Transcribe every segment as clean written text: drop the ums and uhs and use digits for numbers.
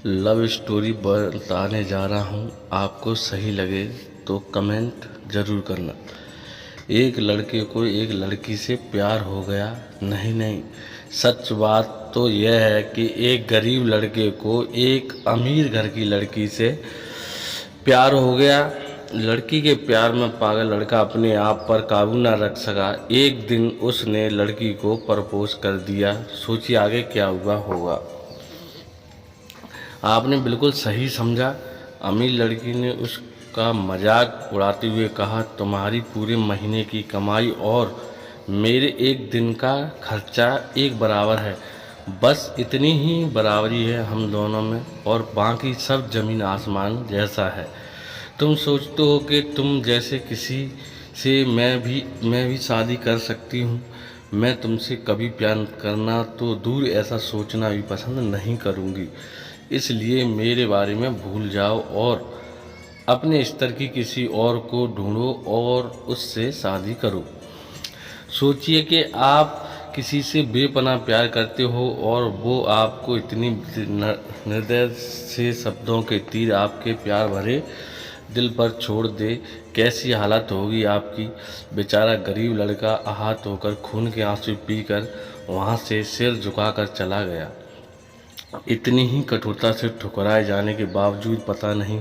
Love story बताने जा रहा हूँ। आपको सही लगे तो कमेंट ज़रूर करना। एक लड़के को एक लड़की से प्यार हो गया। नहीं, सच बात तो यह है कि एक गरीब लड़के को एक अमीर घर की लड़की से प्यार हो गया। लड़की के प्यार में पागल लड़का अपने आप पर काबू ना रख सका। एक दिन उसने लड़की को प्रपोज कर दिया। सोचिए आगे क्या हुआ होगा। आपने बिल्कुल सही समझा। अमीर लड़की ने उसका मजाक उड़ाते हुए कहा, तुम्हारी पूरे महीने की कमाई और मेरे एक दिन का खर्चा एक बराबर है। बस इतनी ही बराबरी है हम दोनों में और बाकी सब जमीन आसमान जैसा है। तुम सोचते हो कि तुम जैसे किसी से मैं भी शादी कर सकती हूँ। मैं तुमसे कभी प्यार करना तो दूर, ऐसा सोचना भी पसंद नहीं करूँगी। इसलिए मेरे बारे में भूल जाओ और अपने स्तर की किसी और को ढूंढो और उससे शादी करो। सोचिए कि आप किसी से बेपनाह प्यार करते हो और वो आपको इतनी निर्दय से शब्दों के तीर आपके प्यार भरे दिल पर छोड़ दे। कैसी हालत होगी आपकी। बेचारा गरीब लड़का आहत होकर खून के आंसू पीकर वहाँ से सिर झुकाकर चला गया। इतनी ही कठोरता से ठुकराए जाने के बावजूद पता नहीं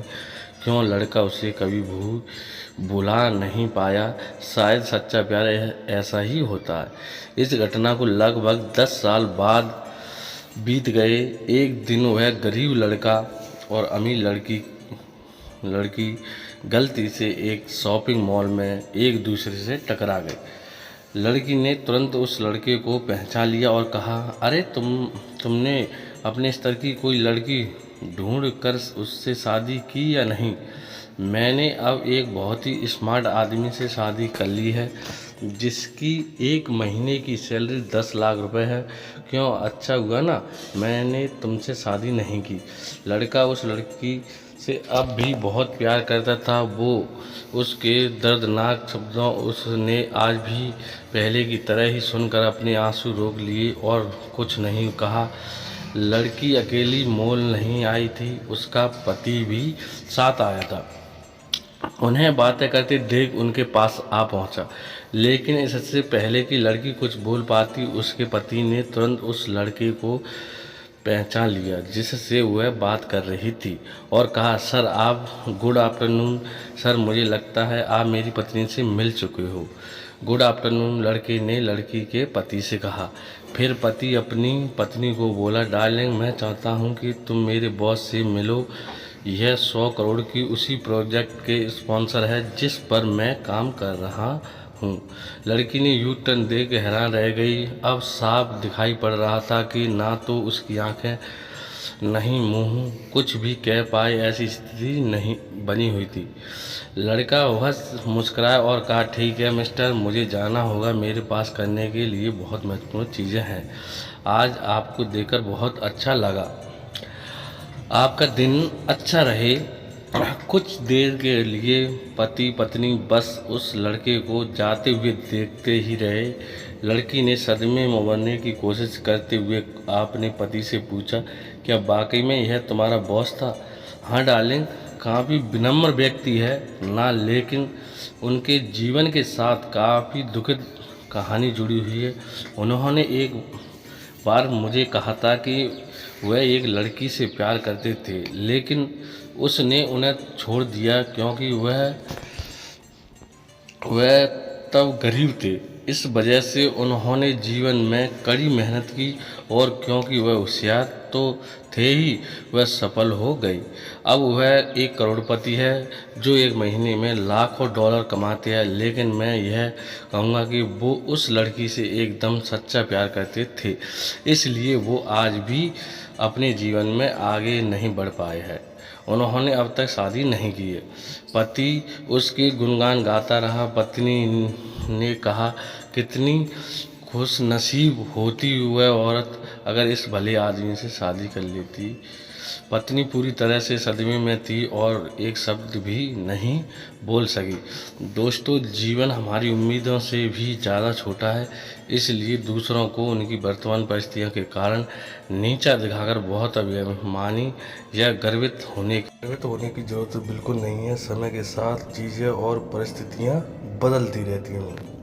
क्यों लड़का उसे कभी भुला नहीं पाया। शायद सच्चा प्यार ऐसा ही होता है। इस घटना को लगभग 10 साल बाद बीत गए। एक दिन वह गरीब लड़का और अमीर लड़की गलती से एक शॉपिंग मॉल में एक दूसरे से टकरा गए। लड़की ने तुरंत उस लड़के को पहचान लिया और कहा, अरे तुमने अपने स्तर की कोई लड़की ढूंढ कर उससे शादी की या नहीं। मैंने अब एक बहुत ही स्मार्ट आदमी से शादी कर ली है जिसकी एक महीने की सैलरी 10 लाख रुपए है। क्यों, अच्छा हुआ ना मैंने तुमसे शादी नहीं की। लड़का उस लड़की से अब भी बहुत प्यार करता था। वो उसके दर्दनाक शब्दों उसने आज भी पहले की तरह ही सुनकर अपने आंसू रोक लिए और कुछ नहीं कहा। लड़की अकेली मोल नहीं आई थी, उसका पति भी साथ आया था। उन्हें बातें करते देख उनके पास आ पहुंचा, लेकिन इससे पहले कि लड़की कुछ बोल पाती उसके पति ने तुरंत उस लड़के को पहचान लिया जिससे वह बात कर रही थी और कहा, सर आप गुड आफ्टरनून। सर मुझे लगता है आप मेरी पत्नी से मिल चुके हो। गुड आफ्टरनून, लड़के ने लड़की के पति से कहा। फिर पति अपनी पत्नी को बोला, डार्लिंग मैं चाहता हूँ कि तुम मेरे बॉस से मिलो। यह 100 करोड़ की उसी प्रोजेक्ट के स्पॉन्सर है जिस पर मैं काम कर रहा हूँ। लड़की ने यू टर्न दे के हैरान रह गई। अब साफ दिखाई पड़ रहा था कि ना तो उसकी आंखें नहीं मुंह कुछ भी कह पाए, ऐसी स्थिति नहीं बनी हुई थी। लड़का बस मुस्कुराया और कहा, ठीक है मिस्टर, मुझे जाना होगा। मेरे पास करने के लिए बहुत महत्वपूर्ण चीज़ें हैं। आज आपको देखकर बहुत अच्छा लगा। आपका दिन अच्छा रहे। कुछ देर के लिए पति पत्नी बस उस लड़के को जाते हुए देखते ही रहे। लड़की ने सदमे में उबरने की कोशिश करते हुए अपने पति से पूछा, क्या वाकई में यह तुम्हारा बॉस था। हाँ डार्लिंग, काफ़ी विनम्र व्यक्ति है ना, लेकिन उनके जीवन के साथ काफ़ी दुखद कहानी जुड़ी हुई है। उन्होंने एक बार मुझे कहा था कि वह एक लड़की से प्यार करते थे, लेकिन उसने उन्हें छोड़ दिया क्योंकि वह तब गरीब थे। इस वजह से उन्होंने जीवन में कड़ी मेहनत की और क्योंकि वह होशियार तो थे ही, वह सफल हो गई। अब वह एक करोड़पति है जो एक महीने में लाखों डॉलर कमाते हैं। लेकिन मैं यह कहूँगा कि वो उस लड़की से एकदम सच्चा प्यार करते थे, इसलिए वो आज भी अपने जीवन में आगे नहीं बढ़ पाए हैं। उन्होंने अब तक शादी नहीं की है। पति उसके गुणगान गाता रहा। पत्नी ने कहा, कितनी खुश नसीब होती वह औरत अगर इस भले आदमी से शादी कर लेती। पत्नी पूरी तरह से सदमे में थी और एक शब्द भी नहीं बोल सकी। दोस्तों, जीवन हमारी उम्मीदों से भी ज़्यादा छोटा है, इसलिए दूसरों को उनकी वर्तमान परिस्थितियों के कारण नीचा दिखाकर बहुत अभिमानी या गर्वित होने की जरूरत बिल्कुल नहीं है। समय के साथ चीज़ें और परिस्थितियाँ बदलती रहती हैं।